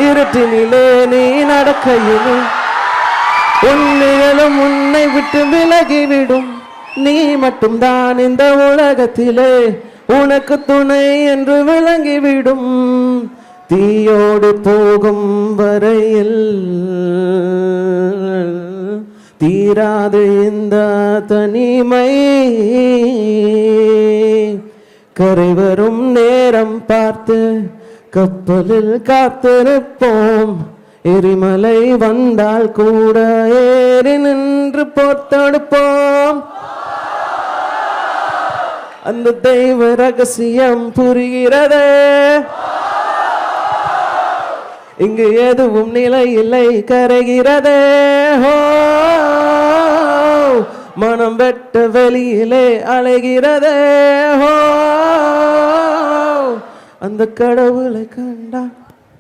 இருட்டினிலே நீ நடக்கையிலே உன்னிகளும் உன்னை விட்டு விலகிவிடும். நீ மட்டும்தான் இந்த உலகத்திலே உனக்கு துணை என்று விளங்கிவிடும். தீயோடு போகும் வரையில் தீராது இந்த தனிமை. கரை வரும் நேரம் பார்த்து கப்பலில் காத்திருப்போம். எரிமலை வந்தால் கூட ஏறி நின்று போர்த்தடுப்போம். அந்த தெய்வ ரகசியம் புரிகிறதே. இங்கு எதுவும் நிலை இல்லை கரைகிறதே. ஹோ மனம் வெட்ட வெளியிலே அலைகிறதே. ஹோ அந்த கடவுளை கண்டா